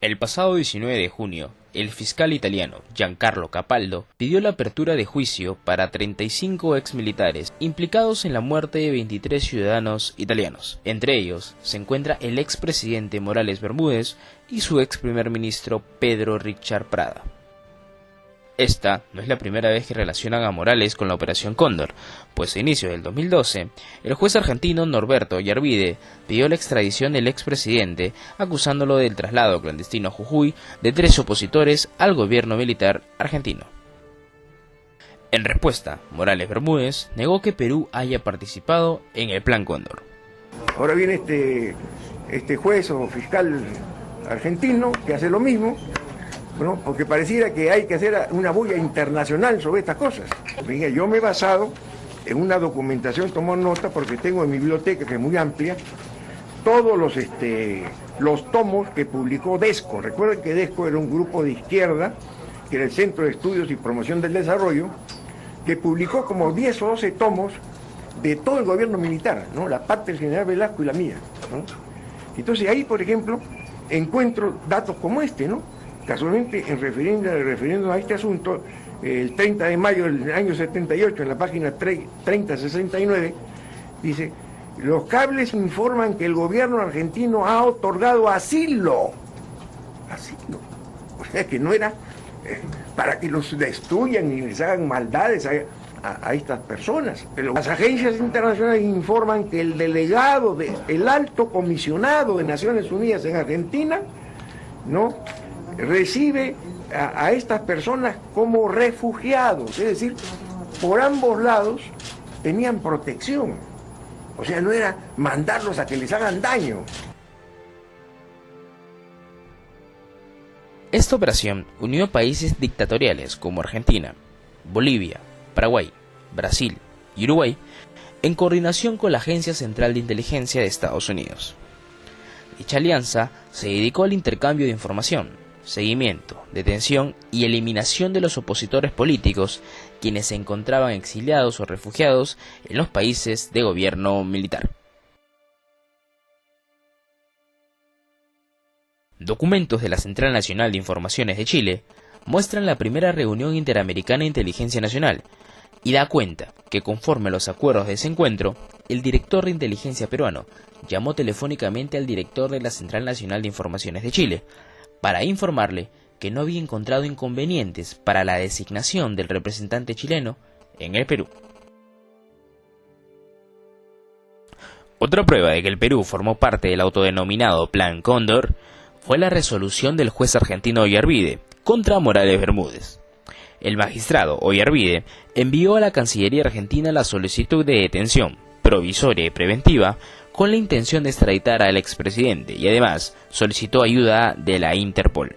El pasado 19 de junio, el fiscal italiano Giancarlo Capaldo pidió la apertura de juicio para 35 exmilitares implicados en la muerte de 23 ciudadanos italianos. Entre ellos se encuentra el expresidente Morales Bermúdez y su ex primer ministro Pedro Richard Prada. Esta no es la primera vez que relacionan a Morales con la Operación Cóndor, pues a inicios del 2012, el juez argentino Norberto Ollarvide pidió la extradición del expresidente, acusándolo del traslado clandestino a Jujuy de 3 opositores al gobierno militar argentino. En respuesta, Morales Bermúdez negó que Perú haya participado en el Plan Cóndor. Ahora viene este juez o fiscal argentino que hace lo mismo, ¿no? Porque pareciera que hay que hacer una bulla internacional sobre estas cosas. Mira, yo me he basado en una documentación, tomo nota porque tengo en mi biblioteca, que es muy amplia, todos los tomos que publicó DESCO. Recuerden que DESCO era un grupo de izquierda, que era el Centro de Estudios y Promoción del Desarrollo, que publicó como 10 o 12 tomos de todo el gobierno militar, ¿no? La parte del general Velasco y la mía, ¿no? Entonces ahí, por ejemplo, encuentro datos como este, ¿no? Casualmente, refiriendo a este asunto, el 30 de mayo del año 78, en la página 3069, dice: los cables informan que el gobierno argentino ha otorgado asilo. Asilo. O sea que no era para que los destruyan y les hagan maldades a estas personas. Pero las agencias internacionales informan que el delegado, el alto comisionado de Naciones Unidas en Argentina, ¿no?, recibe a estas personas como refugiados, es decir, por ambos lados tenían protección. O sea, no era mandarlos a que les hagan daño. Esta operación unió países dictatoriales como Argentina, Bolivia, Paraguay, Brasil y Uruguay en coordinación con la Agencia Central de Inteligencia de Estados Unidos. Dicha alianza se dedicó al intercambio de información, seguimiento, detención y eliminación de los opositores políticos quienes se encontraban exiliados o refugiados en los países de gobierno militar. Documentos de la Central Nacional de Informaciones de Chile muestran la primera reunión interamericana de inteligencia nacional y da cuenta que, conforme a los acuerdos de ese encuentro, el director de inteligencia peruano llamó telefónicamente al director de la Central Nacional de Informaciones de Chile para informarle que no había encontrado inconvenientes para la designación del representante chileno en el Perú. Otra prueba de que el Perú formó parte del autodenominado Plan Cóndor fue la resolución del juez argentino Ollarvide contra Morales Bermúdez. El magistrado Ollarvide envió a la Cancillería argentina la solicitud de detención provisoria y preventiva con la intención de extraditar al expresidente y además solicitó ayuda de la Interpol.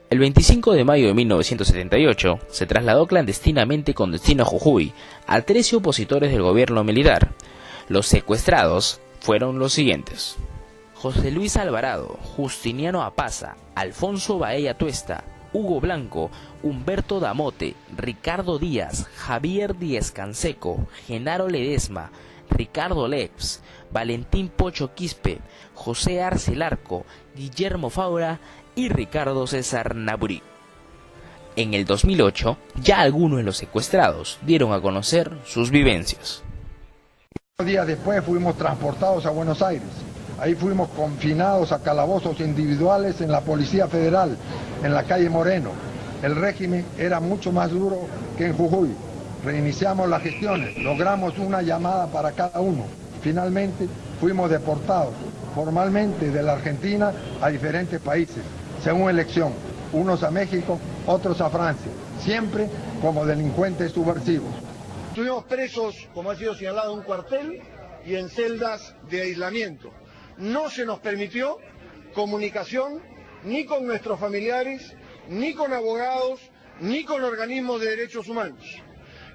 El 25 de mayo de 1978 se trasladó clandestinamente con destino a Jujuy a 13 opositores del gobierno militar. Los secuestrados fueron los siguientes: José Luis Alvarado, Justiniano Apaza, Alfonso Baella Tuesta, Hugo Blanco, Humberto Damote, Ricardo Díaz, Javier Díez Canseco, Genaro Ledesma, Ricardo Leps, Valentín Pocho Quispe, José Arce Larco, Guillermo Faura y Ricardo César Naburí. En el 2008, ya algunos de los secuestrados dieron a conocer sus vivencias. Días después fuimos transportados a Buenos Aires. Ahí fuimos confinados a calabozos individuales en la Policía Federal, en la calle Moreno. El régimen era mucho más duro que en Jujuy. Reiniciamos las gestiones, logramos una llamada para cada uno. Finalmente fuimos deportados formalmente de la Argentina a diferentes países, según elección, unos a México, otros a Francia, siempre como delincuentes subversivos. Estuvimos presos, como ha sido señalado, en un cuartel y en celdas de aislamiento. No se nos permitió comunicación ni con nuestros familiares, ni con abogados, ni con organismos de derechos humanos.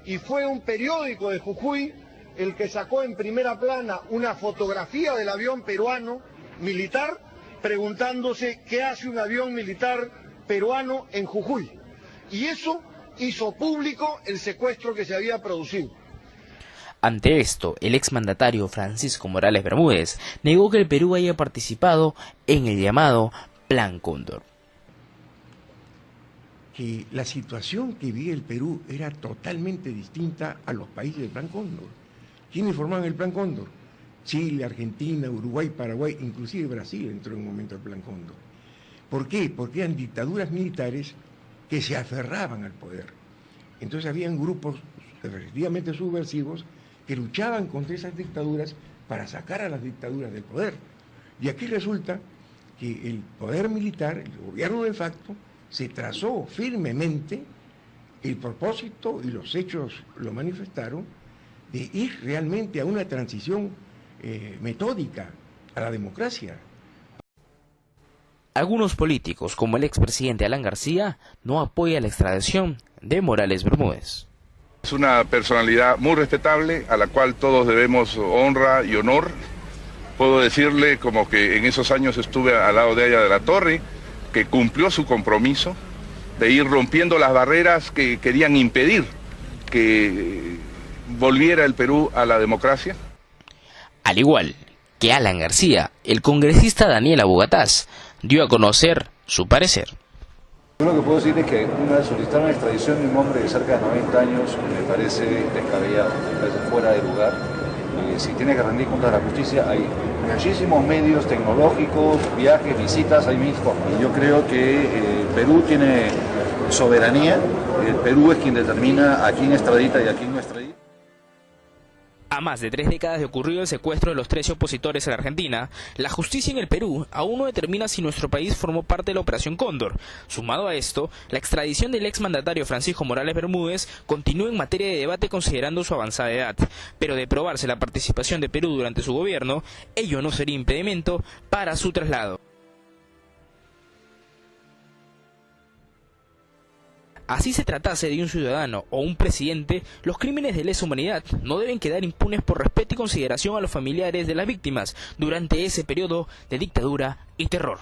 Y fue un periódico de Jujuy el que sacó en primera plana una fotografía del avión peruano militar, preguntándose qué hace un avión militar peruano en Jujuy. Y eso hizo público el secuestro que se había producido. Ante esto, el exmandatario Francisco Morales Bermúdez negó que el Perú haya participado en el llamado Plan Cóndor. Que la situación que vivía el Perú era totalmente distinta a los países del Plan Cóndor. ¿Quiénes formaban el Plan Cóndor? Chile, Argentina, Uruguay, Paraguay, inclusive Brasil entró en un momento al Plan Cóndor. ¿Por qué? Porque eran dictaduras militares que se aferraban al poder. Entonces habían grupos efectivamente subversivos que luchaban contra esas dictaduras para sacar a las dictaduras del poder. Y aquí resulta que el poder militar, el gobierno de facto, se trazó firmemente el propósito, y los hechos lo manifestaron, de ir realmente a una transición metódica a la democracia. Algunos políticos, como el expresidente Alan García, no apoyan la extradición de Morales Bermúdez. Es una personalidad muy respetable, a la cual todos debemos honra y honor. Puedo decirle como que en esos años estuve al lado de ella de la Torre, que cumplió su compromiso de ir rompiendo las barreras que querían impedir que volviera el Perú a la democracia. Al igual que Alan García, el congresista Daniel Abogataz dio a conocer su parecer. Lo que puedo decir es que solicitar una extradición de un hombre de cerca de 90 años me parece descabellado, me parece fuera de lugar. Si tiene que rendir cuentas a la justicia, hay muchísimos medios tecnológicos, viajes, visitas, hay mil formas. Y yo creo que el Perú tiene soberanía, el Perú es quien determina a quién extradita y a quién no extradita. A más de 3 décadas de ocurrido el secuestro de los 13 opositores en Argentina, la justicia en el Perú aún no determina si nuestro país formó parte de la Operación Cóndor. Sumado a esto, la extradición del exmandatario Francisco Morales Bermúdez continúa en materia de debate considerando su avanzada edad, pero de probarse la participación de Perú durante su gobierno, ello no sería impedimento para su traslado. Así se tratase de un ciudadano o un presidente, los crímenes de lesa humanidad no deben quedar impunes por respeto y consideración a los familiares de las víctimas durante ese periodo de dictadura y terror.